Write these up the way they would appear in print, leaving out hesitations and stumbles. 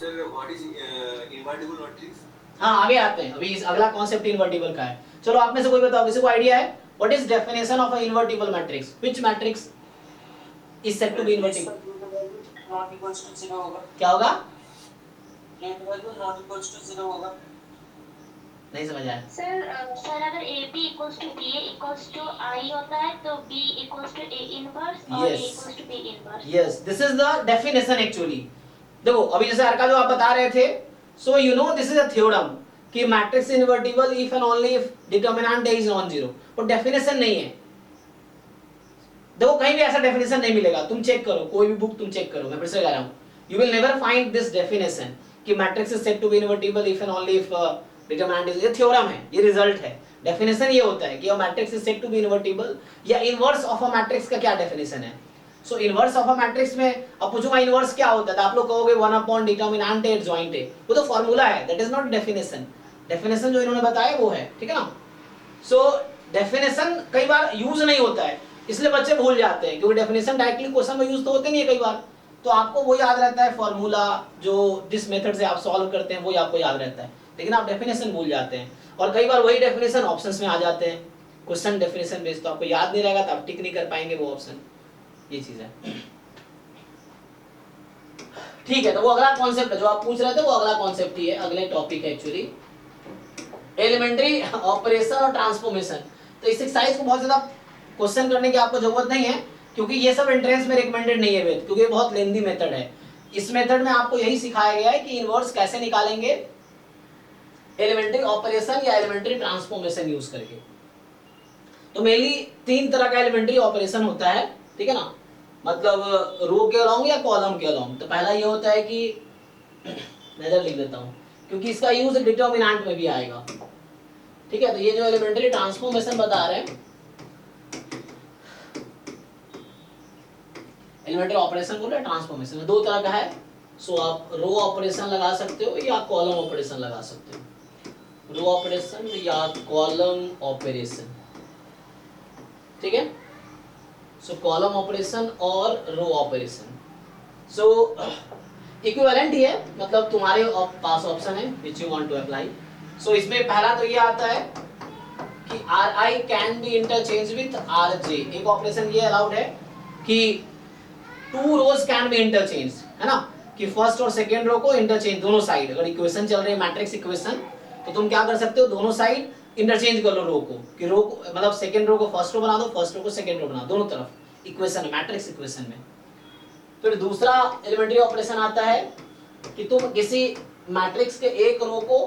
Sir what is invertible matrix? हाँ आगे आते हैं, अभी इस अगला कॉन्सेप्ट इन्वर्टिबल का है। चलो आप में से कोई बताओ, किसी को आइडिया है what is definition of a invertible matrix? Which matrix is said to be invertible? Not equals to 0 होगा। क्या होगा? Det value not equals to 0 होगा। नहीं समझ आया सर अगर A B equals to B equals to I होता है तो B equals to A inverse और A equals to B inverse. Yes, this is the definition actually. देखो अभी जैसे अर्का जो आप बता रहे थे, so you know this is a theorem कि matrix invertible if and only if determinant is non zero. वो डेफिनेशन नहीं है, देखो कहीं भी ऐसा डेफिनेशन नहीं मिलेगा। तुम चेक करो, कोई भी बुक तुम चेक करो, मैं फिर से कह रहा हूं, you will never find this definition कि matrix is said to be invertible if and only if determinant is. ये थ्योरम है, ये रिजल्ट है। डेफिनेशन ये होता है कि a matrix is said to be invertible या इनवर्स ऑफ अ मैट्रिक्स का क्या डेफिनेशन है। So inverse of a matrix में अब पूछूंगा इनवर्स क्या होता है, तो आप लोग कहोगे 1 अपॉन डिटरमिनेंट ए जॉइंट ए। वो तो फार्मूला है, that is not definition. Definition जो इन्होंने बताया वो है, ठीक है ना। सो डेफिनेशन कई बार यूज नहीं होता है, इसलिए बच्चे भूल जाते हैं, क्योंकि डेफिनेशन डायरेक्टली क्वेश्चन में यूज तो होते नहीं है कई बार। तो आपको वो याद रहता है फार्मूला, जो जिस मेथड से आप सॉल्व करते हैं वो आपको याद रहता है, लेकिन आप डेफिनेशन भूल जाते हैं। और कई बार वही डेफिनेशन ऑप्शंस में आ जाते हैं, क्वेश्चन डेफिनेशन बेस्ड, तो आपको याद नहीं रहेगा तो आप टिक नहीं कर पाएंगे वो ऑप्शन। ये चीज है, ठीक है। तो वो अगला कॉन्सेप्ट है जो आप पूछ रहे थे, वो अगला कॉन्सेप्ट ही है, अगले टॉपिक है एक्चुअली, एलिमेंट्री ऑपरेशन और ट्रांसफॉर्मेशन। तो इस एक्सरसाइज को बहुत ज्यादा क्वेश्चन करने की आपको जरूरत नहीं है, क्योंकि ये सब एंट्रेंस में रिकमेंडेड नहीं है वेद, क्योंकि ये बहुत लेंदी मेथड है। इस मेथड में आपको यही सिखाया गया है कि इनवर्स कैसे निकालेंगे एलिमेंट्री ऑपरेशन या एलिमेंट्री ट्रांसफॉर्मेशन यूज करके। तो मेनली 3 तरह का एलिमेंट्री ऑपरेशन होता है, ठीक है ना, मतलब रो के अलोंग या कॉलम के अलोंग। तो पहला ये होता है कि नजर लिख देता हूं क्योंकि इसका यूज डिटरमिनेंट में भी आएगा, ठीक है। तो ये जो एलिमेंट्री ट्रांसफॉर्मेशन बता रहे हैं, एलिमेंट्री ऑपरेशन बोल रहे हैं, ट्रांसफॉर्मेशन में 2 तरह का है। सो आप रो ऑपरेशन लगा सकते हो या कॉलम ऑपरेशन लगा सकते हो, रो ऑपरेशन या कॉलम ऑपरेशन, ठीक है। सो कॉलम ऑपरेशन और रो ऑपरेशन, सो इक्विवेलेंट ही है, मतलब तुम्हारे पास ऑप्शन है which you want to apply. So इसमें पहला तो ये आता है कि Ri can be interchange with Rj। एक ऑपरेशन ये अलाउड है कि 2 रोज कैन बी इंटरचेंज, है ना, कि फर्स्ट और सेकेंड रो को इंटरचेंज, दोनों साइड अगर इक्वेशन चल रही है मैट्रिक्स इक्वेशन, तो तुम क्या कर सकते हो, दोनों साइड इंटरचेंज कर लो रो को, कि रो को मतलब सेकेंड रो को फर्स्ट रो बना दो, फर्स्ट रो को सेकेंड रो बना दो, दोनों तरफ इक्वेशन में, मैट्रिक्स इक्वेशन में। फिर दूसरा एलिमेंट्री ऑपरेशन आता है कि तुम किसी मैट्रिक्स के एक रो को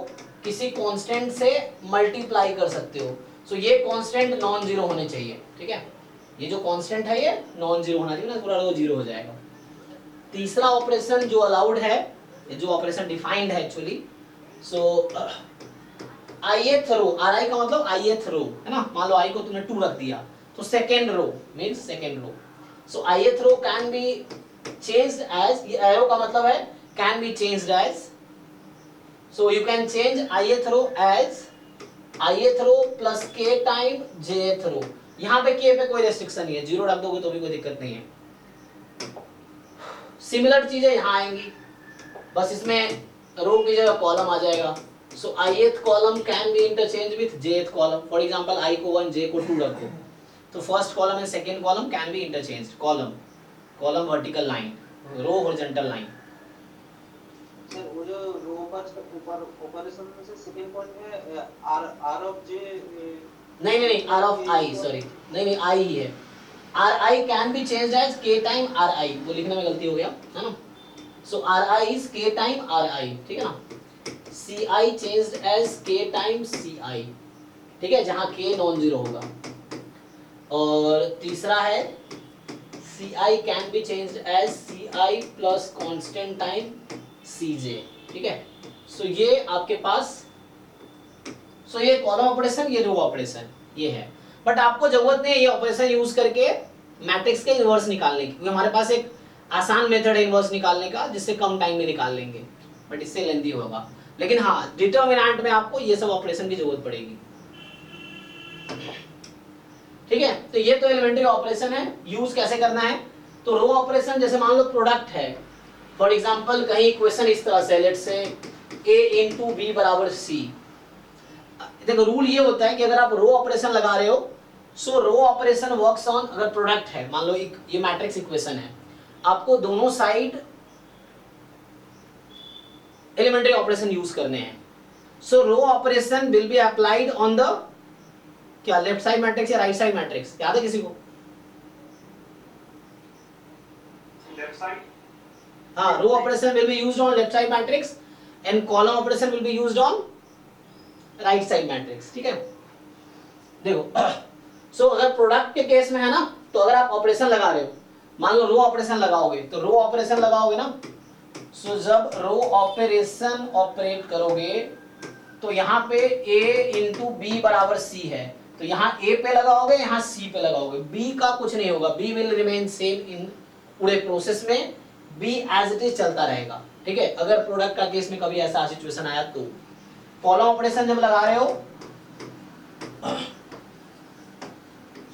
किसी कांस्टेंट से मल्टीप्लाई कर सकते हो। सो ये कांस्टेंट नॉन जीरो होने चाहिए, ठीक है, ये जो कांस्टेंट है ये नॉन जीरो होना चाहिए ना, पूरा रो जीरो हो जाएगा। तीसरा ऑपरेशन जो अलाउड है, ये जो ऑपरेशन डिफाइंड है एक्चुअली, सो ith रो, Ri का मतलब ith रो है ना, मान लो i को तुमने 2 रख दिया, तो second row means second row. So ith row can be changed as, ये एरो का मतलब है can be changed as, so you can change ith row as ith row plus k time jth row. यहाँ पे k पे कोई restriction नहीं है, 0 रख दोगे तो भी कोई दिक्कत नहीं है। सिमिलर चीजें यहाँ आएंगी, बस इसमें रो की जगह कॉलम आ जाएगा। So ith column can be interchange with jth column. For example i को 1 j को 2 रखो, तो first column and second column can be interchanged, column column vertical line, row horizontal line. Sir वो जो रो ऊपर operation में से second point में r ऑफ j, नहीं r ऑफ i, सॉरी नहीं i ही है, ri can be changed as k time ri, वो लिखने में गलती हो गया है ना। So ri is k time ri, ठीक है ना। ci changed as k time ci, ठीक है, जहां k नॉन जीरो होगा। और तीसरा है ci can be changed as ci plus constant time cj, ठीक है। सो ये आपके पास, सो ये कॉलम ऑपरेशन, ये रो ऑपरेशन, ये है। बट आपको जरूरत नहीं है ये ऑपरेशन यूज करके मैट्रिक्स के इनवर्स निकालने की, क्योंकि हमारे पास एक आसान मेथड है इनवर्स निकालने का, जिससे कम टाइम में निकाल लेंगे, बट इससे लेंदी होगा। लेकिन हाँ, डिटरमिनेंट में आपको ये सब ऑपरेशन की जरूरत पड़ेगी, ठीक है। तो ये तो एलिमेंट्री ऑपरेशन है, यूज कैसे करना है। तो रो ऑपरेशन, जैसे मान लो प्रोडक्ट है, फॉर एग्जाम्पल कहीं इक्वेशन इस तरह से, let's say a into B बराबर c। देखो रूल ये होता है कि अगर आप रो ऑपरेशन लगा रहे हो, सो रो ऑपरेशन वर्क्स ऑन, अगर प्रोडक्ट है, मान लो ये मैट्रिक्स इक्वेशन है, आपको दोनों साइड एलिमेंट्री ऑपरेशन यूज करने हैं। So row operation will be applied on the क्या लेफ्ट साइड मैट्रिक्स या राइट साइड मैट्रिक्स, याद है किसी को? Left side. हाँ, row operation will be used on left side matrix and column operation will be used on right side matrix. ठीक है, देखो सो अगर प्रोडक्ट के केस में है ना, तो अगर आप ऑपरेशन लगा रहे हो, मान लो रो ऑपरेशन लगाओगे, तो रो ऑपरेशन लगाओगे ना, सो जब रो ऑपरेशन ऑपरेट करोगे तो यहाँ पे a इंटू बी बराबर c है, तो यहाँ a पे लगाओगे, यहाँ c पे लगाओगे, b का कुछ नहीं होगा, b will remain same in पूरे प्रोसेस में, b एज इट इज चलता रहेगा। ठीक है, अगर प्रोडक्ट का केस में कभी ऐसा सिचुएशन आया तो कॉलम ऑपरेशन जब लगा रहे हो,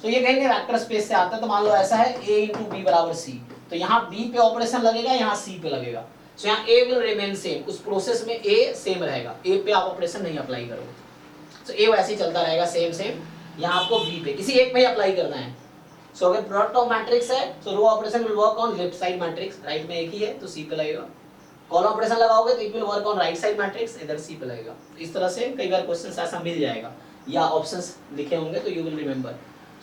तो ये कहेंगे वेक्टर स्पेस से आता है, तो मान लो ऐसा है a इंटू बी बराबर c, तो यहाँ b पे ऑपरेशन लगेगा, यहाँ c पे लगेगा, सो यहाँ a विल रिमेन सेम, उस प्रोसेस में a सेम रहेगा, a पे आप ऑपरेशन नहीं अप्लाई करोगे, सो a वैसे ही चलता रहेगा सेम सेम, यहाँ आपको b पे किसी एक पे ही अप्लाई करना है। सो अगर प्रोडक्ट ऑफ मैट्रिक्स है, so row operation will work on left side matrix, right में एक ही है तो c पे लगेगा, कॉलम ऑपरेशन लगाओगे तो it will work on right side matrix, इधर c पे लगेगा। इस तरह से कई बार क्वेश्चन ऐसा मिल जाएगा या ऑप्शंस लिखे होंगे तो you will remember.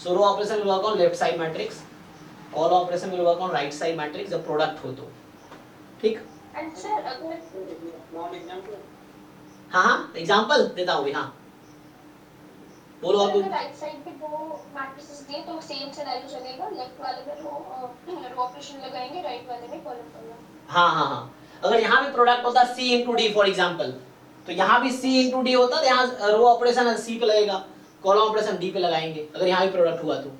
So row operation will work on left side matrix, column operation will work on right side matrix जब प्रोडक्ट हो तो। ठीक, एंड सर अगर नॉन एग्जांपल हाँ एग्जांपल देता हूँ। हाँ बोलो आप। राइट साइड पे दो मैट्रिसेस दिए तो सेम सिनेरियो चलेगा, लेफ्ट वाले में रो ऑपरेशन लगाएंगे, राइट वाले में कॉलम कॉलम। हाँ हाँ हाँ, अगर यहाँ भी प्रोडक्ट होता c into D for example, तो यहाँ भी c इंटू डी होता, तो यहाँ रो ऑपरेशन c पे लगेगा, कॉलम ऑपरेशन d पे लगाएंगे, अगर यहाँ भी प्रोडक्ट हुआ तो।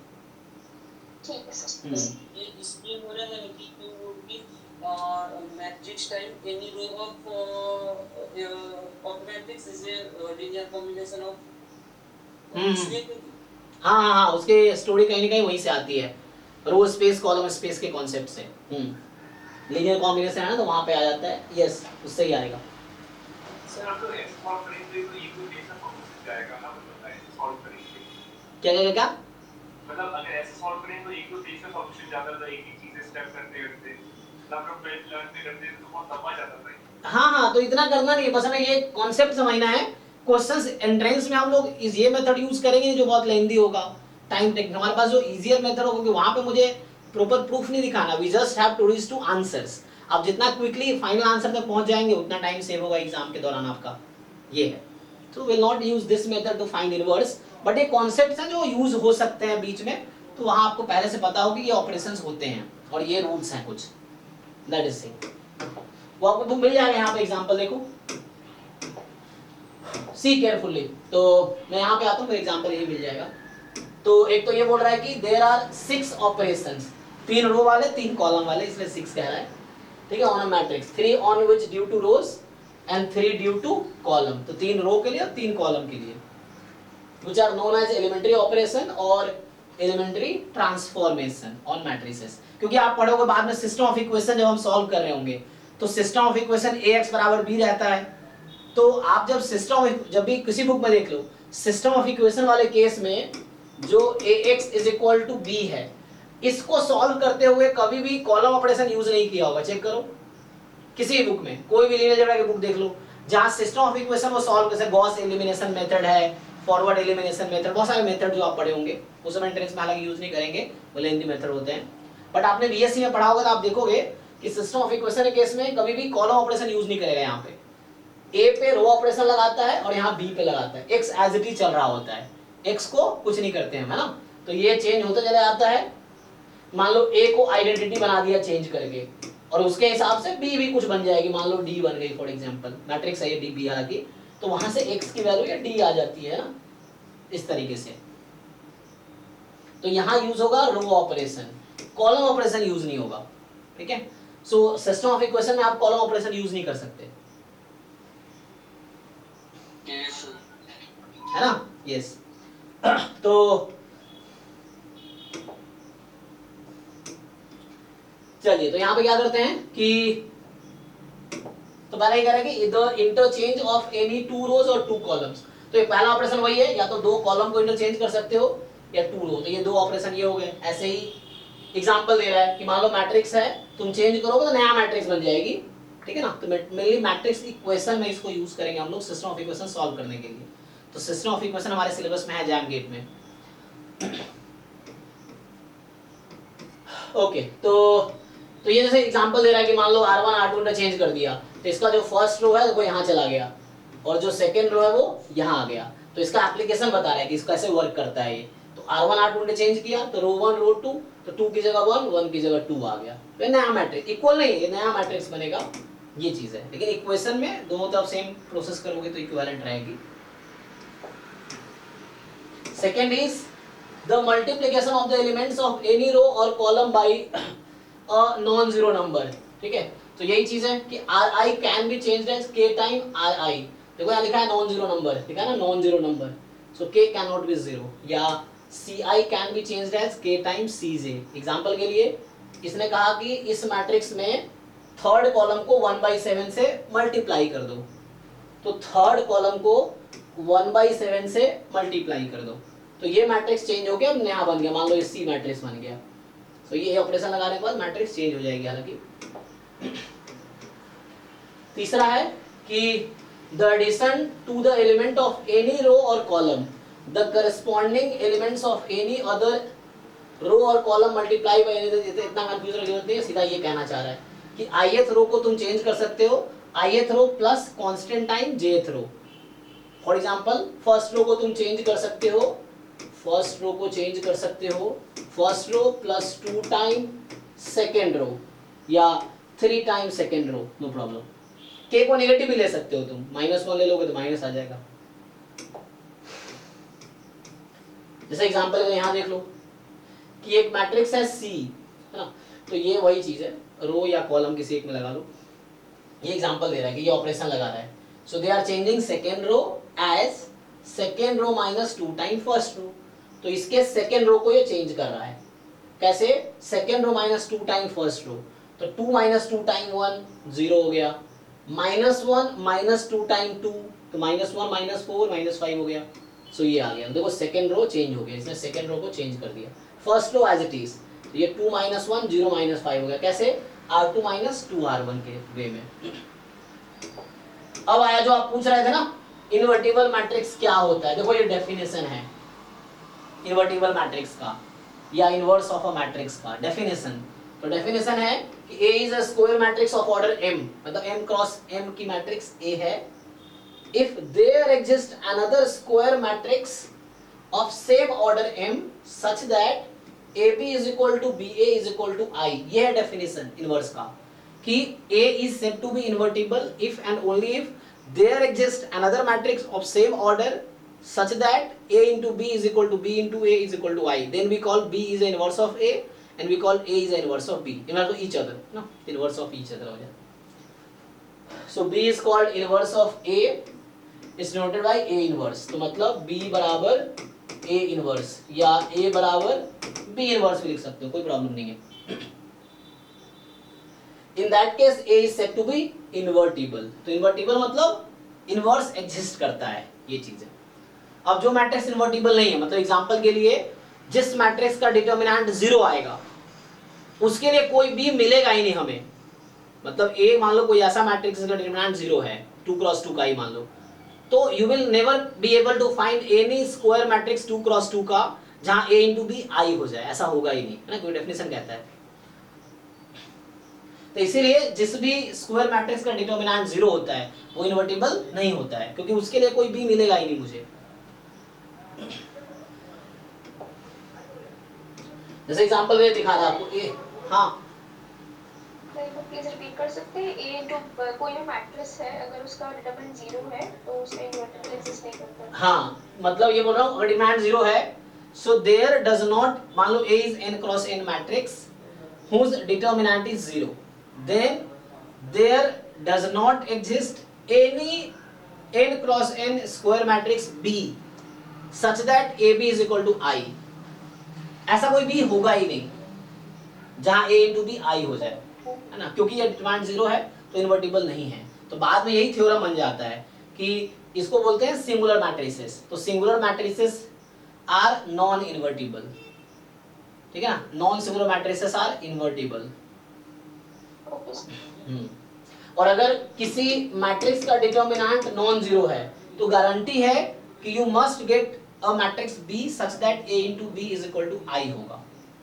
ठीक है सर। ये इसमें हो रहा है कि matrix time any row of matrix is a linear combination of हाँ हाँ हाँ, उसके स्टोरी कहीं ना कहीं वहीं से आती है, रो स्पेस कॉलम स्पेस के कॉन्सेप्ट से। लीनियर कॉम्बिनेशन है ना, तो वहाँ पे आ जाता है, यस उससे ही आएगा। सर हम तो एक्स सॉल्व करेंगे तो इक्वेशन फंक्शन जाएगा ना, मतलब सॉल्व करेंगे क्या क्या क्या, मतलब अगर ऐसे सॉल्व करें तो इक्वेशन फंक्शन ज्यादा तो एक ही चीज स्टेप करते करते मतलब हम पहले लर्न करते तो बहुत लंबा जाता था। हाँ हाँ, तो इतना करना नहीं है, बस हमें ये कॉन्सेप्ट समझना है। क्वेश्चंस एंट्रेंस में हम लोग ये मेथड यूज करेंगे जो बहुत लेंथी होगा, टाइम टेकिंग। हमारे पास जो इजियर मेथड होगा, क्योंकि वहां पे मुझे प्रॉपर प्रूफ नहीं दिखाना, we just have to reach to answers. आप जितना क्विकली फाइनल आंसर तक पहुंच जाएंगे उतना टाइम सेव होगा एग्जाम के दौरान आपका, ये है। तो will not use this method to find inverse, but ये कॉन्सेप्ट्स हैं जो यूज हो सकते हैं बीच में, तो वहां आपको पहले से पता हो कि ये ऑपरेशंस होते हैं और ये रूल्स हैं कुछ, दैट इज थिंग। वो आपको मिल जाएगा यहाँ पे एग्जांपल, देखो सी केयरफुली। तो मैं यहाँ पे आता हूँ, एग्जांपल यही मिल जाएगा। तो एक तो ये बोल रहा है कि देयर आर 6 ऑपरेशंस, 3 रो वाले 3 कॉलम वाले, इसलिए 6 कह रहा है। ठीक है, on a matrix 3 on which due to rows and 3 due to column, तो 3 रो के लिए और 3 कॉलम के लिए, which are known as elementary operation और elementary transformation on matrices। क्योंकि आप पढ़ोगे बाद में सिस्टम ऑफ इक्वेशन जब हम सॉल्व कर रहे होंगे, तो सिस्टम ऑफ इक्वेशन ax बराबर b रहता है। तो आप जब जब भी किसी बुक में देख लो, सिस्टम ऑफ इक्वेशन वाले केस में जो ax is equal to b है, इसको सॉल्व करते हुए कभी भी कॉलम ऑपरेशन यूज नहीं किया होगा। चेक करो किसी बुक में, कोई भी लीनियर अलजेब्रा की बुक देख लो, जहां सिस्टम ऑफ इक्वेशन को सॉल्व कैसे, गॉस एलिमिनेशन मेथड है, फॉरवर्ड एलिमिनेशन मेथड, बहुत सारे मेथड जो आप पढ़े होंगे, उस समय एंट्रेंस में हालांकि यूज नहीं करेंगे, वो लेंथी मेथड होते हैं। बट आपने बीएससी में पढ़ा होगा तो आप देखोगे कि सिस्टम ऑफ इक्वेशन के केस में कभी भी कॉलम ऑपरेशन यूज नहीं करेगा। यहाँ पे ए पे रो ऑपरेशन लगाता है और यहाँ बी पे लगाता है, एक्स एज इट इज चल रहा होता है, एक्स को कुछ नहीं करते हैं, है ना। तो ये चेंज होता चला जाता है। मान लो ए को आइडेंटिटी बना दिया चेंज करके, और उसके हिसाब से बी भी कुछ बन जाएगी, मान लो डी बन गई फॉर एग्जांपल, मैट्रिक्स है ये डी बी हालांकि, तो वहां से एक्स की वैल्यू या डी आ जाती है ना, इस तरीके से। तो यहाँ यूज होगा row operation, column operation use नहीं होगा। ठीक है, सो सिस्टम ऑफ इक्वेशन में आप कॉलम ऑपरेशन यूज नहीं कर सकते, है ना। यस तो चलिए, तो यहाँ पे क्या करते हैं कि तो पहला ये कह रहा है कि the interchange of any two rows और टू कॉलम्स। तो ये पहला ऑपरेशन वही है, या तो दो कॉलम को इंटरचेंज कर सकते हो या टू रो, तो ये दो ऑपरेशन ये हो गए। ऐसे ही एग्जांपल दे रहा है कि मान लो मैट्रिक्स है, तुम चेंज करोगे तो नया मैट्रिक्स बन जाएगी, ठीक है ना। तो मेनली मैट्रिक्स इक्वेशन में इसको यूज करेंगे हम लोग सिस्टम ऑफ इक्वेशन सॉल्व करने के लिए। तो सिस्टम ऑफ इक्वेशन हमारे सिलेबस में है जैम गेट में। ओके, तो ये जैसे एग्जांपल दे रहा है कि मान लो R1 R2 इंटरचेंज कर दिया, तो इसका जो फर्स्ट रो है वो यहाँ चला गया और जो सेकंड रो है वो यहाँ आ गया। तो इसका एप्लीकेशन बता रहा है कि इसका कैसे वर्क करता है ये। तो R1 R2 इंटरचेंज किया तो रो 1 रो 2, तो 2 की जगह 1, 1 की जगह 2 आ गया। तो ये नया मैट्रिक्स, इक्वल नहीं, ये नया मैट्रिक्स बनेगा, ये चीज है। लेकिन इक्वेशन में दोनों तरफ सेम प्रोसेस करोगे तो इक्विवेलेंट रहेगी। Second is the multiplication of the elements of any row और column by a non zero number, ठीक है। तो यही चीज है कि Ri can be changed as k time Ri। देखो यहाँ लिखा है नॉन जीरो नंबर, लिखा है ना non zero number, so k can not be zero. या Ci can be changed as k time Cj। Example के लिए इसने कहा कि इस मैट्रिक्स में थर्ड कॉलम को 1/7 से मल्टीप्लाई कर दो, तो थर्ड कॉलम को 1/7 से मल्टीप्लाई कर दो, तो ये मैट्रिक्स चेंज हो गया, नया बन गया, मान लो ये सी मैट्रिक्स बन गया। तो ये ऑपरेशन लगाने के बाद मैट्रिक्स चेंज हो जाएगी। हालांकि तीसरा है कि the addition to the element of any row और column the corresponding elements of any other row और कॉलम मल्टीप्लाई बाय एनी। इतना कंफ्यूज होने की जरूरत नहीं है, सीधा ये कहना चाह रहा है कि ith रो को तुम चेंज कर सकते हो, ith row plus constant time jth row. For example first row को तुम चेंज कर सकते हो, फर्स्ट रो को चेंज कर सकते हो first row plus 2 time second row या 3 time second row, no problem. k को नेगेटिव भी ले सकते हो तुम, -1 ले लोगे तो माइनस आ जाएगा। जैसे एग्जांपल को यहाँ देख लो कि एक मैट्रिक्स है C, है ना, तो ये वही चीज है, रो या कॉलम किसी एक में लगा लो। ये एग्जांपल दे रहा है कि ये ऑपरेशन लगा रहा है, so they are changing second row as second row -2 time first row. तो इसके सेकेंड रो को ये चेंज कर रहा है, कैसे? Second row -2 time first row, तो 2 - 2 टाइम 1 0 हो गया, -1 - 2 टाइम 2, तो -1 -4 -5 हो गया। सो ये आ गया, देखो सेकेंड रो चेंज हो गया, इसने सेकेंड रो को चेंज कर दिया। First row as it is, तो ये 2 - 1 0 -5 हो गया, कैसे? R2 - 2R1 के वे में। अब आया जो आप पूछ रहे थे ना, इन्वर्टिबल मैट्रिक्स क्या होता है। देखो ये डेफिनेशन है इन्वर्टिबल मैट्रिक्स का या इनवर्स ऑफ अ मैट्रिक्स का डेफिनेशन। तो डेफिनेशन है कि A is a square matrix of order M, मतलब M क्रॉस M की मैट्रिक्स A है, if there exist another square matrix of same order M such that AB is equal to BA is equal to I। ये है definition inverse का कि A is said to be invertible if and only if there exists another matrix of same order such that A into B is equal to B into A is equal to I, then we call B is the inverse of A and we call A is the inverse of B, inverse of each other, no, inverse of each other हो जाए। So B is called inverse of A, is denoted by A inverse। तो मतलब B बराबर A inverse या A बराबर B inverse भी लिख सकते हो, कोई प्रॉब्लम नहीं है। In that case A is said to be invertible। तो invertible मतलब inverse exist करता है, ये चीज है। अब जो मैट्रिक्स इन्वर्टिबल नहीं है, मतलब एग्जांपल के लिए जिस मैट्रिक्स का डिटरमिनेंट 0 आएगा उसके लिए कोई भी मिलेगा ही नहीं हमें। मतलब A मान लो कोई ऐसा मैट्रिक्स का डिटरमिनेंट 0 है, 2 क्रॉस 2 का ही मान लो, तो you will never be able to find any square matrix 2 cross 2 का जहां A into B I हो जाए, ऐसा होगा ही नहीं, है ना, कोई डेफिनेशन कहता है। तो इसीलिए जिस भी स्क्वायर मैट्रिक्स का डिटरमिनेंट 0 होता है वो इन्वर्टिबल नहीं होता है, क्योंकि उसके लिए कोई B मिलेगा ही नहीं मुझे। जैसे एग्जांपल में दिखा रहा आपको ए, हाँ प्लीज रिपीट कर सकते हैं? ए जो कोई भी मैट्रिक्स है अगर उसका डिटरमिनेंट 0 है तो उसमें इन्वर्टिबल एग्जिस्ट नहीं करता। हाँ, मतलब ये बोल रहा हूँ अगर डिटरमिनेंट 0 है, सो देयर डज नॉट, मान लो A is n cross n matrix whose determinant is 0, then there does not exist any n cross n square matrix B such that AB is equal to I। ऐसा कोई भी होगा ही नहीं जहां A into B I हो जाए, है ना, क्योंकि ये डिटरमिनेंट 0 है तो इन्वर्टिबल नहीं है। तो बाद में यही थ्योरम बन जाता है कि इसको बोलते हैं सिंगुलर मैट्रिसेस। तो singular matrices are non invertible, ठीक है ना, non singular matrices are invertible. और अगर किसी मैट्रिक्स का डिटर्मिनेंट नॉन जीरो है तो गारंटी है कि you must get a matrix B such that a into b is equal to I होगा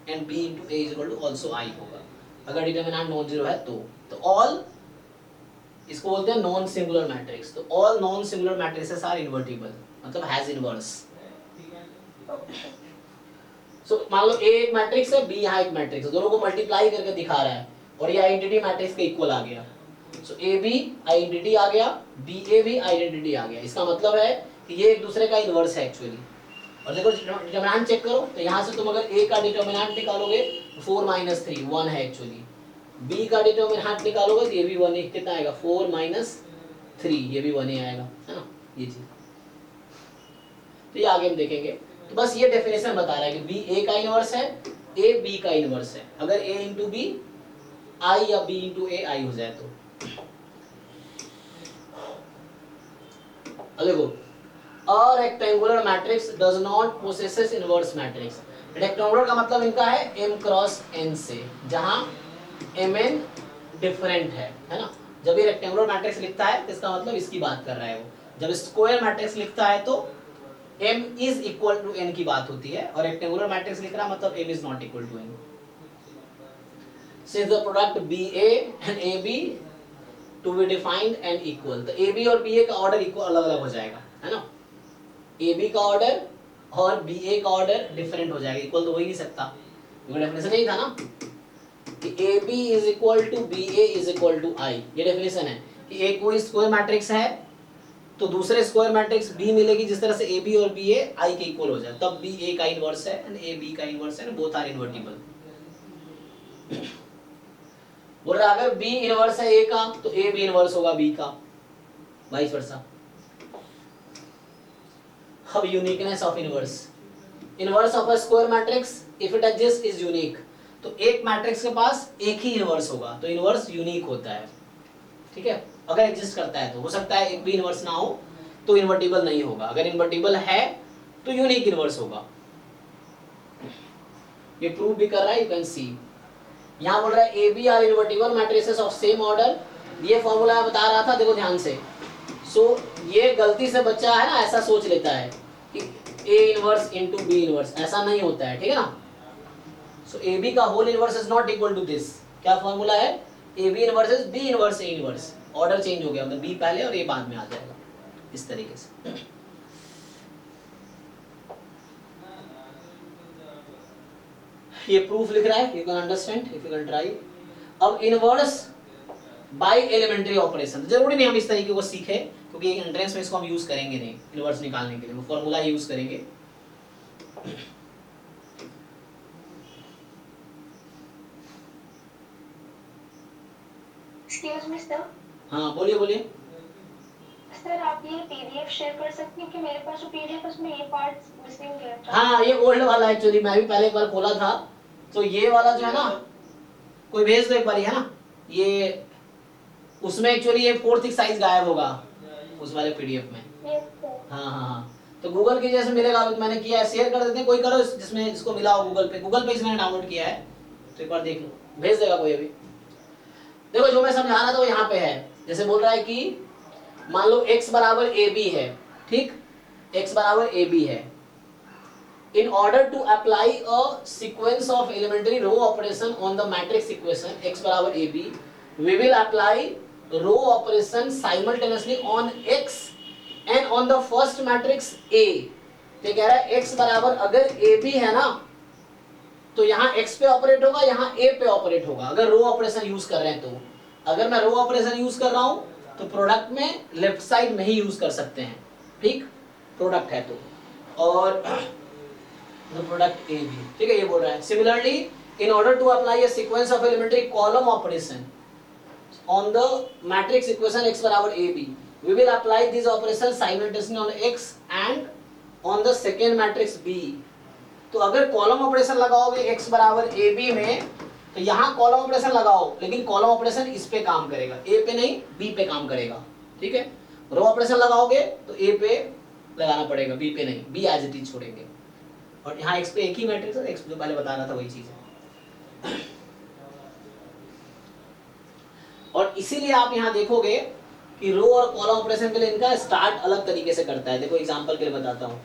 and b into a is equal to also I होगा, अगर डिटर्मिनेंट नॉन जीरो है तो all, इसको बोलते हैं नॉन सिंगुलर मैट्रिक्स। तो all non singular matrices are invertible, मतलब हैज इनवर्स। सो मान लो A एक मैट्रिक्स है, B यहाँ एक मैट्रिक्स है, दोनों को मल्टीप्लाई करके दिखा रहा है और ये आइडेंटिटी मैट्रिक्स के इक्वल आ गया। सो AB आइडेंटिटी आ गया, BA भी आइडेंटिटी आ गया। इसका मतलब है कि ये एक दूसरे का इनवर्स है एक्चुअली। और देखो डिटर्मिनेंट चेक करो, तो यहाँ से तुम अगर A का डिटर्मिनेंट निकालोगे 4 - 3 1 है एक्चुअली, B का डिटर्मिनेंट निकालोगे तो ये भी 1 कितना आएगा 4 - 3, ये भी 1 ही आएगा, है ना ये चीज। तो ये आगे हम देखेंगे। तो बस ये डेफिनेशन बता रहा है कि B A का इनवर्स है, A B का इनवर्स है। अगर A into B I या B into A I हो जाए तो। अब देखो, a rectangular matrix does not possesses inverse matrix। Rectangular का मतलब इनका है m क्रॉस n से, जहां mn डिफरेंट है ना। जब ये रेक्टेंगुलर मैट्रिक्स लिखता है तो इसका मतलब इसकी बात कर रहा है वो। जब स्क्वायर मैट्रिक्स लिखता है तो m is equal to n की बात होती है, और रेक्टेंगुलर मैट्रिक्स लिख रहा मतलब m is not equal to n। Since the product BA and AB to be defined and equal, तो AB और BA का ऑर्डर इक्वल अलग अलग हो जाएगा, है ना। AB का ऑर्डर और BA का ऑर्डर डिफरेंट हो जाएगा, इक्वल तो हो ही नहीं सकता, ये डेफिनेशन नहीं था ना कि AB is equal to BA is equal to I। ये डेफिनेशन है कि एक कोई स्क्वायर मैट्रिक्स है तो दूसरे स्क्वायर मैट्रिक्स B मिलेगी जिस तरह से AB और BA I के इक्वल हो जाए, तब B A का इनवर्स है एंड A B का इनवर्स है, बोथ आर इन्वर्टिबल। बोल रहा अगर B इनवर्स है A का तो A भी इनवर्स होगा B का, वाइस वर्सा। अब uniqueness of inverse. Inverse of a square matrix if it exist is unique. तो एक मैट्रिक्स के पास एक ही इनवर्स होगा तो इनवर्स यूनिक होता है, ठीक है। अगर एग्जिस्ट करता है तो हो सकता है एक भी इनवर्स ना हो तो इन्वर्टिबल नहीं होगा, अगर इन्वर्टिबल है तो यूनिक इनवर्स होगा। ये प्रूव भी कर रहा है, यू कैन सी। यहाँ बोल रहा है A B are invertible matrices of same order. ये फॉर्मूला बता रहा था, देखो ध्यान से। सो ये गलती से बच्चा है ना ऐसा सोच लेता है कि A inverse into B inverse, ऐसा नहीं होता है, ठीक है ना। सो ए बी का whole inverse is not equal to this. क्या फॉर्मूला है? A B inverse is B inverse A inverse. Order change हो गया, मतलब बी पहले और ए बाद में आ जाएगा, इस तरीके से। ये प्रूफ लिख रहा है, you can understand if you can try. अब इनवर्स बाय एलिमेंट्री ऑपरेशन, जरूरी नहीं हम इस तरीके को सीखे क्योंकि एंट्रेंस में इसको हम यूज करेंगे नहीं इनवर्स निकालने के लिए, वो फॉर्मूला ही यूज करेंगे। Excuse me sir. हाँ बोलिए बोलिए। सर आप ये पीडीएफ शेयर कर सकते हैं कि मेरे पास जो पीडीएफ उसमें ये पार्ट मिसिंग है। हाँ ये ओल्ड वाला एक्चुअली मैं भी पहले एक बार खोला था, तो ये वाला जो है ना कोई भेज दो एक बार, है ना ये उसमें एक्चुअली ये 4th साइज गायब होगा उस वाले पीडीएफ में। हाँ हाँ हाँ, तो गूगल के जैसे मिलेगा, मैंने किया है, शेयर कर देते हैं, कोई करो जिसमें जिसको मिला हो गूगल पे इसमें डाउनलोड किया है तो एक बार देख लो, भेज देगा कोई अभी। देखो जो मैं समझा रहा था वो यहाँ पे है। जैसे बोल रहा है कि मान लो x बराबर ए बी है, ठीक, x बराबर ए बी है। In order to apply a sequence of elementary row operation on the matrix equation x बराबर A B, we will apply row operation simultaneously on x and on the first matrix A। तो कह रहा है x बराबर अगर A B है ना तो यहाँ x पे ऑपरेट होगा, यहाँ A पे ऑपरेट होगा, अगर रो ऑपरेशन यूज कर रहे हैं तो। अगर मैं रो ऑपरेशन यूज कर रहा हूँ तो प्रोडक्ट में लेफ्ट साइड में ही यूज कर सकते हैं, ठीक, प्रोडक्ट है तो, और प्रोडक्ट ए बी, ठीक है, ये बोल रहा है। Similarly in order to apply a sequence of elementary column operation on the matrix equation x बराबर A B, we will apply this operation simultaneously on x and on the second matrix B। तो अगर column operation लगाओगे x बराबर A B में तो यहाँ column operation लगाओ, लेकिन कॉलम ऑपरेशन इस पे काम करेगा, ए पे नहीं बी पे काम करेगा, ठीक है। रो ऑपरेशन लगाओगे तो ए पे लगाना पड़ेगा, बी पे नहीं, बी एज इट इज छोड़ेंगे। और यहाँ एक्स पे एक ही मैट्रिक्स है, एक्स जो पहले बता रहा था वही चीज है। और इसीलिए आप यहाँ देखोगे कि रो और कॉलम ऑपरेशन के लिए इनका स्टार्ट अलग तरीके से करता है। देखो एग्जांपल के लिए बताता हूँ।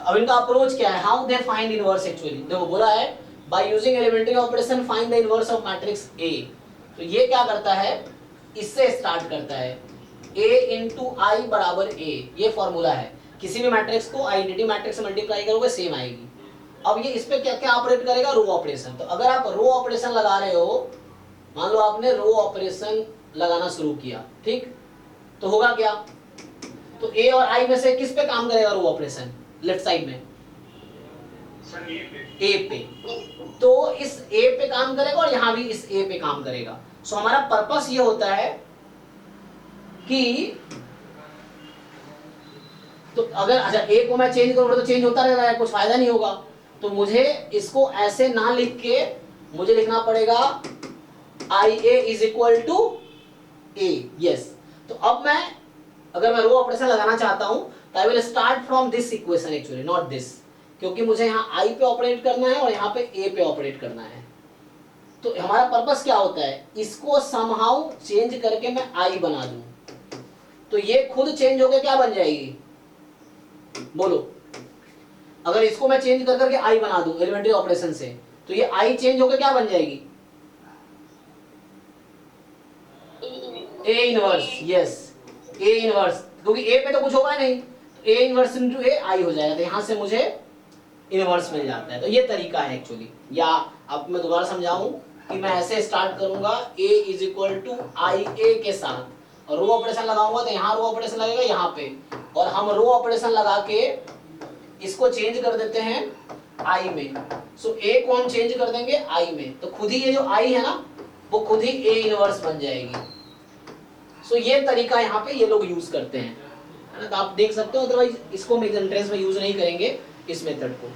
अब इनका अप्रोच क्या है, how they find inverse actually. देखो बोला है by using elementary operation find the inverse of matrix A. तो ये क्या करता है, इससे स्टार्ट करता है, a इंटू आई बराबर a, ये फॉर्मूला है। किसी भी मैट्रिक्स को आइडेंटिटी मैट्रिक्स से मल्टीप्लाई करोगे सेम आएगी। अब ये इस पे क्या क्या ऑपरेट करेगा, रो ऑपरेशन। तो अगर आप रो ऑपरेशन लगा रहे हो, मान लो आपने रो ऑपरेशन लगाना शुरू किया, ठीक, तो होगा क्या, तो a और i में से किस पे काम करेगा रो ऑपरेशन, लेफ्ट साइड में सर a पे, तो इस a पे काम करेगा और यहाँ भी इस a पे काम करेगा। सो हमारा पर्पस ये होता है कि तो अगर अच्छा a को मैं चेंज करूंगा तो चेंज होता रह रहा है, कुछ फायदा नहीं होगा। तो मुझे इसको ऐसे ना लिख के मुझे लिखना पड़ेगा IA is equal to A, yes. तो अब मैं अगर मैं रो ऑपरेशन लगाना चाहता हूं तो I will start from this equation actually, not this, क्योंकि मुझे यहाँ I पे ऑपरेट करना है और यहाँ पे A पे ऑपरेट करना है। तो हमारा पर्पस क्या होता है, इसको समहाउ चेंज करके मैं I बना दूं, तो ये खुद चेंज होकर क्या बन जाएगी, बोलो। अगर इसको मैं चेंज कर करके I बना दूं एलिमेंट्री ऑपरेशन से, तो ये I चेंज होकर क्या बन जाएगी, A inverse, yes A inverse, क्योंकि A पे तो कुछ होगा नहीं, तो A inverse into A I हो जाएगा। तो यहाँ से मुझे इनवर्स मिल जाता है। तो ये तरीका है एक्चुअली। या अब मैं दोबारा समझाऊं कि मैं ऐसे स्टार्ट करूंगा A is equal to IA के साथ, और रो ऑपरेशन लगाऊंगा तो यहाँ रो ऑपरेशन लगेगा यहाँ पे, और हम रो ऑपरेशन लगा के इसको चेंज कर देते हैं I में। सो A को हम चेंज कर देंगे I में, तो खुद ही ये जो I है ना वो खुद ही A इनवर्स बन जाएगी। सो ये तरीका यहाँ पे ये लोग यूज करते हैं, है ना। तो आप देख सकते हो, अदरवाइज इसको हम एंट्रेंस में यूज नहीं करेंगे इस मेथड को।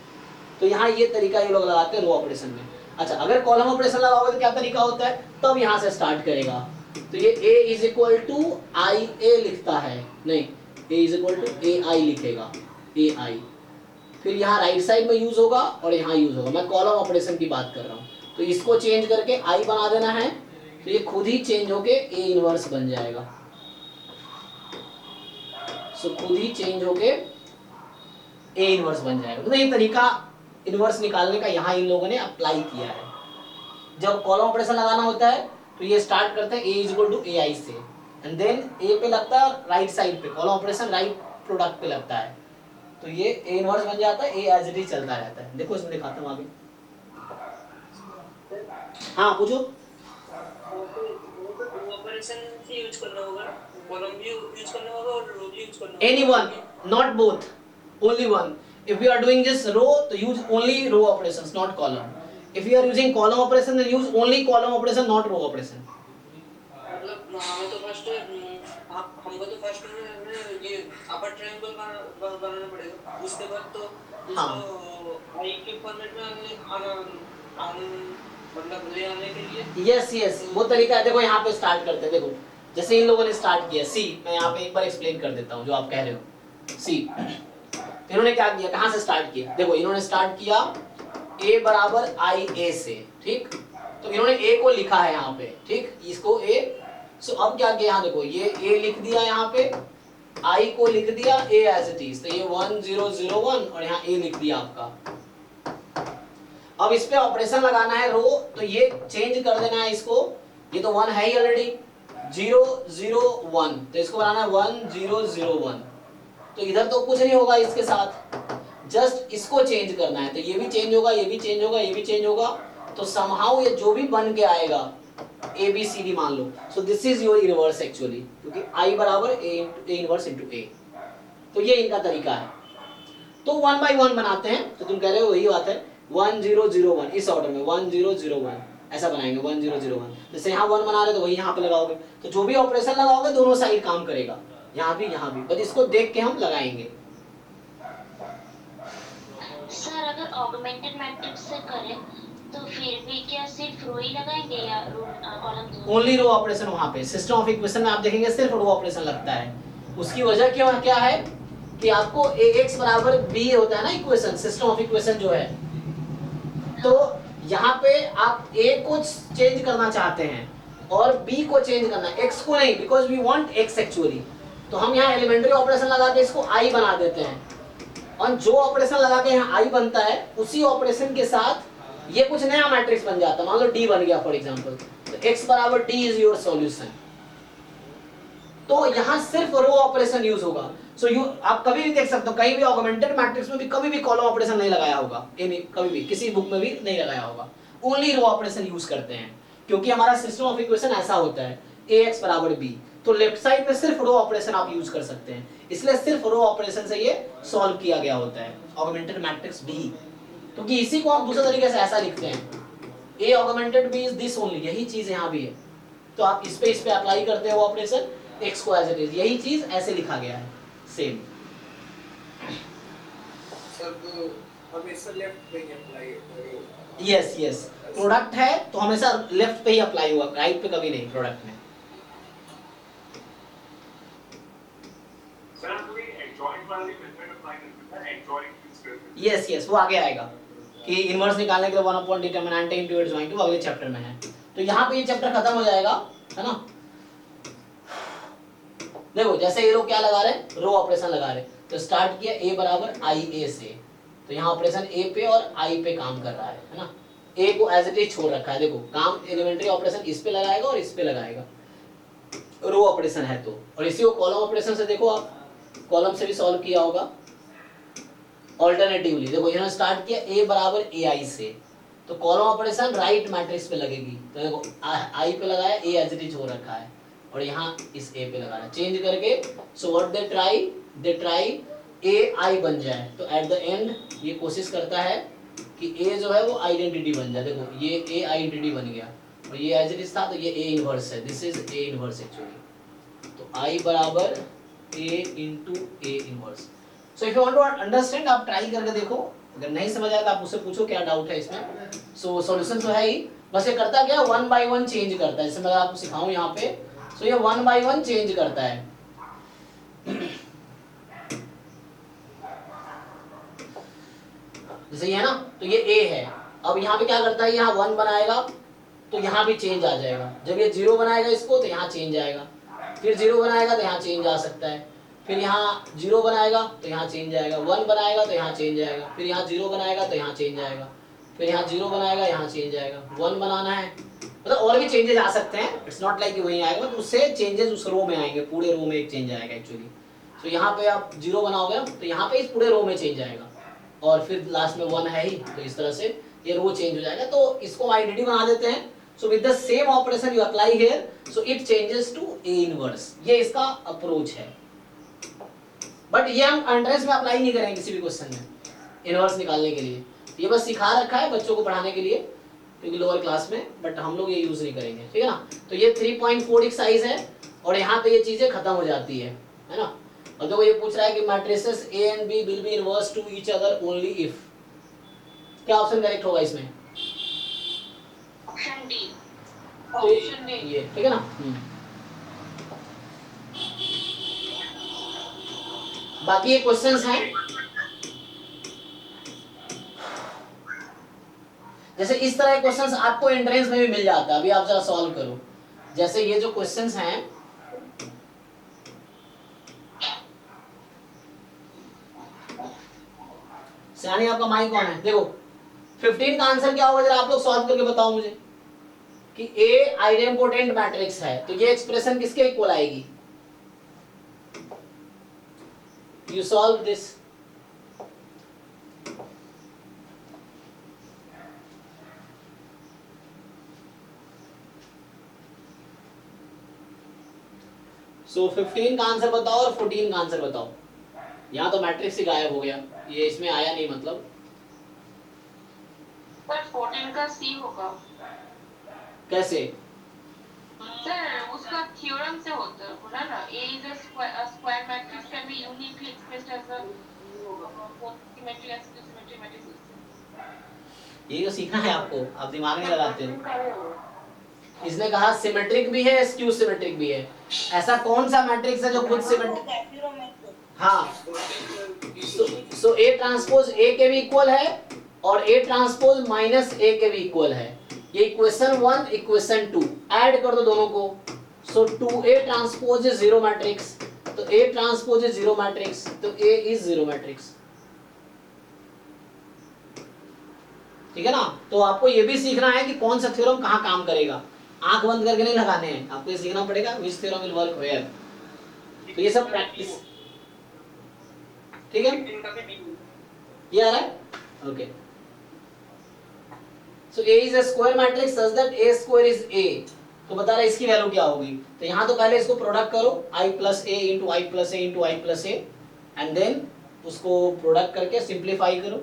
तो यहाँ ये तरीका ये लोग लगाते हैं रो ऑपरेशन में। अच्छा, अगर कॉलम ऑपरेशन लगाओगे तो क्या तरीका होता है, तब यहाँ से स्टार्ट करेगा। तो ये A is equal to IA लिखता है, नहीं A is equal to AI लिखेगा, AI। फिर यहाँ राइट साइड में यूज होगा और यहाँ यूज होगा। मैं कॉलम ऑपरेशन की बात कर रहा हूँ, तो इसको चेंज करके I बना देना है, तो ये खुद ही चेंज होके A इनवर्स बन जाएगा। सो खुद ही चेंज होके A इनवर्स बन जाएगा। तो ये तरीका इनवर्स निकालने का यहाँ इन लोगों ने अप्लाई किया है। जब कॉलम ऑपरेशन लगाना होता है तो ये स्टार्ट करते हैं A is equal to AI से, एंड देन A पे लगता है राइट साइड पे, कॉलम ऑपरेशन राइट प्रोडक्ट पे लगता है, तो ये A इनवर्स बन जाता है, A एज इट इज चलता रहता है। देखो इसमें दिखाता हूँ आगे। हाँ पूछो। ऑपरेशन ही यूज करना होगा, कॉलम भी यूज करना होगा और रो भी यूज करना होगा। Anyone, not both, only one. If you are doing this row, तो use only row operations, not column. If you are using column operation, then use only column operation, not row operation. मतलब हमें तो first हमको तो first में ये अपर triangle बनाना पड़ेगा, उसके बाद तो इसको आई के फॉर्मेट में मतलब ले आने के लिए। यस वो तरीका है। देखो यहाँ पे स्टार्ट करते हैं, देखो जैसे इन लोगों ने स्टार्ट किया सी, मैं यहाँ पे एक बार एक्सप्लेन कर देता हूँ जो आप कह रहे हो। सी इन्होंने क्या किया, कहाँ से स्टार्ट किया, देखो इन्होंने स्टार्ट किया A बराबर IA से, ठीक। तो इन्होंने A को लिखा है यहाँ पे, ठीक, इसको A। सो अब क्या किया, यहाँ देखो ये A लिख दिया, यहाँ पे I को लिख दिया A एज इट इज, तो ये 1001 और यहाँ A लिख दिया आपका। अब इस पे ऑपरेशन लगाना है रो, तो ये चेंज कर देना है इसको, ये तो 1 है ही ऑलरेडी, 001, तो इसको बनाना है 1001। तो इधर तो कुछ नहीं होगा इसके साथ, जस्ट इसको चेंज करना है, तो ये भी चेंज होगा, ये भी चेंज होगा, ये भी चेंज होगा। तो समहाउ ये जो भी बन के आएगा ABCD मान लो, so this is your inverse actually, क्योंकि I बराबर A इनवर्स इनटू A। तो ये इनका तरीका है। तो 1 बाय 1 बनाते हैं, तो तुम कह रहे हो वही बात है, 1001 इस ऑर्डर में 1001 ऐसा बनाएंगे 1001। जैसे यहाँ 1 बना रहे तो वही यहाँ पे लगाओगे, तो जो भी ऑपरेशन लगाओगे दोनों साइड काम करेगा, यहाँ भी, बस इसको देख के हम लगाएंगे। सर अगर ऑगमेंटेड मैट्रिक्स से करें तो फिर भी क्या सिर्फ रो ही लगाएंगे या कॉलम? ओनली रो ऑपरेशन वहां पे सिस्टम ऑफ इक्वेशन में आप देखेंगे सिर्फ रो ऑपरेशन लगता है। उसकी वजह क्यों क्या है कि आपको ax बराबर b होता है ना इक्वेशन, सिस्टम ऑफ इक्वेशन जो है, तो यहाँ पे आप a को चेंज करना चाहते हैं और b को चेंज करना है, x को नहीं, because we want x actually. तो हम यहाँ एलिमेंट्री ऑपरेशन लगा के इसको i बना देते हैं, और जो ऑपरेशन लगा के यहाँ i बनता है उसी ऑपरेशन के साथ ये कुछ नया मैट्रिक्स बन जाता है। मान लो d बन गया फॉर एग्जांपल, तो x बराबर d इज योर सॉल्यूशन। तो यहाँ सिर्फ रो ऑपरेशन यूज होगा। सो यू आप कभी भी देख सकते हो, कहीं भी ऑगमेंटेड मैट्रिक्स में भी कभी भी कॉलम ऑपरेशन नहीं लगाया होगा, कभी भी किसी बुक में भी नहीं लगाया होगा, ओनली रो ऑपरेशन यूज करते हैं, क्योंकि हमारा सिस्टम ऑफ इक्वेशन ऐसा होता है ax बराबर b। तो लेफ्ट साइड में सिर्फ रो ऑपरेशन आप यूज कर सकते हैं, इसलिए सिर्फ रो ऑपरेशन से ये सॉल्व किया गया होता है ऑगमेंटेड मैट्रिक्स b। क्योंकि इसी को हम दूसरे तरीके से ऐसा लिखते हैं a augmented b is this only, यही चीज यहाँ भी है। तो आप इस पे अप्लाई करते हो ऑपरेशन, x को एज इट इज, यही चीज ऐसे लिखा गया है सेम। सर तो हमेशा लेफ्ट पे ही अप्लाई यस यस, प्रोडक्ट है तो हमेशा लेफ्ट पे ही अप्लाई हुआ, राइट पे कभी नहीं प्रोडक्ट में। सर आप कोई एडजॉइंट वाली मेथड अप्लाई करते हैं, एडजॉइंट यूज करते हैं? यस यस, वो आगे आएगा कि इनवर्स निकालने के लिए 1 अपॉन डिटरमिनेंट इनटू एडजॉइंट, वो अगले चैप्टर में है। तो यहाँ पे ये चैप्टर खत्म हो जाएगा, है ना। देखो जैसे ये लोग क्या लगा रहे हैं, रो ऑपरेशन लगा रहे हैं। तो स्टार्ट किया a बराबर i a से, तो यहाँ ऑपरेशन a पे और i पे काम कर रहा है ना। a को एज इट इज छोड़ रखा है, देखो काम एलिमेंट्री ऑपरेशन इस पे लगाएगा और इस पे लगाएगा, रो ऑपरेशन है तो। और इसी को कॉलम ऑपरेशन से देखो, आप कॉलम से भी सॉल्व किया होगा ऑल्टरनेटिवली। देखो इन्होंने स्टार्ट किया a बराबर ai से, तो कॉलम ऑपरेशन राइट मैट्रिक्स पे लगेगी। तो देखो i पे लगाया, a एज इट इज हो रखा है, और यहाँ इस a पे लगाना चेंज करके। So what they try ai बन जाए। तो एट द एंड ये कोशिश करता है कि a जो है वो आइडेंटिटी बन जाए। देखो ये a आइडेंटिटी बन गया, और ये एज इट इज था, तो ये a इनवर्स है, this is a inverse actually. तो i बराबर a into a inverse. So if you want to understand, आप ट्राई करके देखो, अगर नहीं समझ आया तो आप मुझसे पूछो क्या डाउट है इसमें। सो सॉल्यूशन तो है ही, बस ये करता क्या, 1 बाय 1 चेंज करता है। जैसे मैं आपको सिखाऊं यहाँ पे, सो ये 1 बाय 1 चेंज करता है। जैसे ये है ना, तो ये a है, अब यहाँ पे क्या करता है, यहाँ 1 बनाएगा तो यहाँ भी चेंज आ जाएगा। जब ये 0 बनाएगा इसको तो यहाँ चेंज आएगा, फिर 0 बनाएगा तो यहाँ चेंज आ सकता है, फिर यहाँ 0 बनाएगा तो यहाँ चेंज आएगा, 1 बनाएगा तो यहाँ चेंज आएगा, फिर यहाँ 0 बनाएगा तो यहाँ चेंज आएगा, फिर यहाँ 0 बनाएगा यहाँ चेंज आएगा। 1 बनाना है, मतलब और भी चेंजेस आ सकते हैं, इट्स नॉट लाइक वहीं आएगा, तो उससे चेंजेस उस रो में आएंगे, पूरे रो में एक चेंज आएगा एक्चुअली। तो यहाँ पे आप 0 बनाओगे तो यहाँ पे इस पूरे रो में चेंज आएगा, और फिर लास्ट में 1 है ही, तो इस तरह से ये रो चेंज हो जाएगा। तो इसको आइडेंटिटी बना देते हैं। So with the same operation you apply here, so it changes to a inverse. ये इसका अप्रोच है, बट ये हम एंट्रेंस में अप्लाई नहीं करेंगे किसी भी क्वेश्चन में इनवर्स निकालने के लिए। ये बस सिखा रखा है बच्चों को पढ़ाने के लिए, क्योंकि लोअर क्लास में, बट हम लोग ये यूज नहीं करेंगे, ठीक है ना। तो ये 3.4 साइज है, और यहाँ पे ये चीजें खत्म हो जाती है ना। और देखो ये पूछ रहा है कि matrices A and B will be inverse to each other only if, क्या ऑप्शन करेक्ट होगा इसमें? Option D. तो ये ठीक है ना। बाकी ये क्वेश्चंस हैं, जैसे इस तरह के क्वेश्चंस आपको एंट्रेंस में भी मिल जाता है। अभी आप जरा सॉल्व करो, जैसे ये जो क्वेश्चंस हैं, सियानी आपका माइक कौन है? देखो 15 का आंसर क्या होगा, जरा आप लोग सॉल्व करके बताओ मुझे कि A आइडेंपोटेंट मैट्रिक्स है, तो ये एक्सप्रेशन किसके इक्वल आएगी? You solve this. सो 15 का आंसर बताओ और 14 का आंसर बताओ। यहाँ तो मैट्रिक्स ही गायब हो गया, ये इसमें आया नहीं, मतलब पर 14 का सी होगा कैसे? सर, उसका थ्योरम से होता है ना, A is a square matrix can be uniquely expressed as a होगा। ये जो सीखना है आपको, आप दिमाग नहीं लगाते हो। इसने कहा सिमेट्रिक भी है, स्क्यू सिमेट्रिक भी है। ऐसा कौन सा मैट्रिक्स है जो खुद सिमेट्रिक? हाँ, सो ए ट्रांसपोज ए के भी इक्वल है और ए ट्रांसपोज माइनस ए के भी इक्वल है। ये इक्वेशन 1 इक्वेशन 2 ऐड कर दो दोनों को। सो 2a transpose is zero matrix, तो a transpose is zero matrix, तो a इज जीरो मैट्रिक्स। ठीक है ना? तो आपको ये भी सीखना है कि कौन सा थ्योरम कहाँ काम करेगा। आंख बंद करके नहीं लगाने हैं, आपको ये सीखना पड़ेगा विच थ्योरम विल वर्क वेयर। तो ये सब प्रैक्टिस, ठीक है? ये आ रहा है? Okay. So A is a square matrix such that A square is A। तो बता रहा है इसकी वैल्यू क्या होगी। तो यहाँ तो पहले इसको प्रोडक्ट करो, I plus A into I plus A into I plus A, and then उसको प्रोडक्ट करके सिंप्लीफाई करो।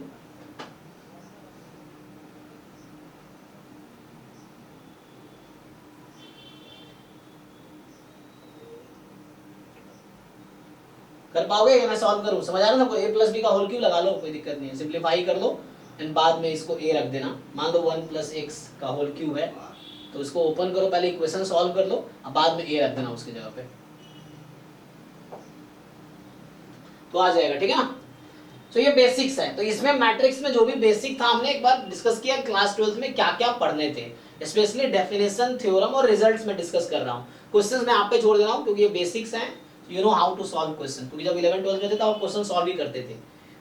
कर पाओगे या मैं सॉल्व करूं? समझ आ रहा है ना? A plus B का होल क्यूब लगा लो, कोई दिक्कत नहीं है। सिंप्लीफाई कर लो एंड बाद में इसको A रख देना। मान लो 1 plus x का होल क्यूब है, तो इसको ओपन करो, पहले इक्वेशन सॉल्व कर लो, अब बाद में A रख देना उसकी जगह पे, तो आ जाएगा। ठीक है ना? तो ये बेसिक्स है। तो इसमें मैट्रिक्स में जो भी बेसिक था हमने एक बार डिस्कस किया क्लास 12 में, क्या क्या पढ़ने थे। स्पेशली डेफिनेशन, थ्योरम और रिजल्ट्स में डिस्कस कर रहा हूँ। क्वेश्चंस मैं आप पे छोड़ दे रहा हूँ क्योंकि ये बेसिक्स हैं, you know how to solve question. क्योंकि जब 11 12 में थे तब आप क्वेश्चन सॉल्व भी करते थे,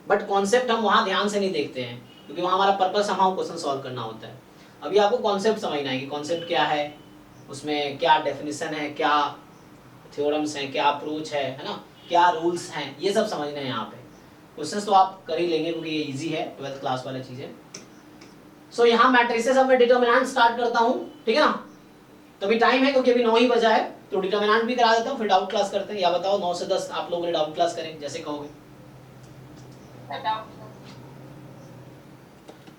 बट कॉन्सेप्ट हम वहाँ ध्यान से नहीं देखते हैं क्योंकि वहाँ हमारा पर्पस हम क्वेश्चन सॉल्व करना होता है। अभी आपको कॉन्सेप्ट समझना है कि कॉन्सेप्ट क्या है, उसमें क्या डेफिनेशन है, क्या थ्योरम्स हैं, क्या अप्रोच है ना, क्या रूल्स हैं, ये सब समझना है यहाँ पे। क्वेश्चंस तो आप कर ही लेंगे क्योंकि ये इजी है, 12th क्लास वाली चीजें। सो यहाँ मैट्रिसेस अब मैं डिटर्मिनेंट स्टार्ट करता हूँ। ठीक है ना? तो अभी टाइम है क्योंकि अभी 9 ही बजा है, तो डिटर्मिनेंट भी करा देता हूँ, फिर डाउट क्लास करते हैं। या बताओ 9 से 10 आप लोगों ने डाउट क्लास करें, जैसे कहोगे।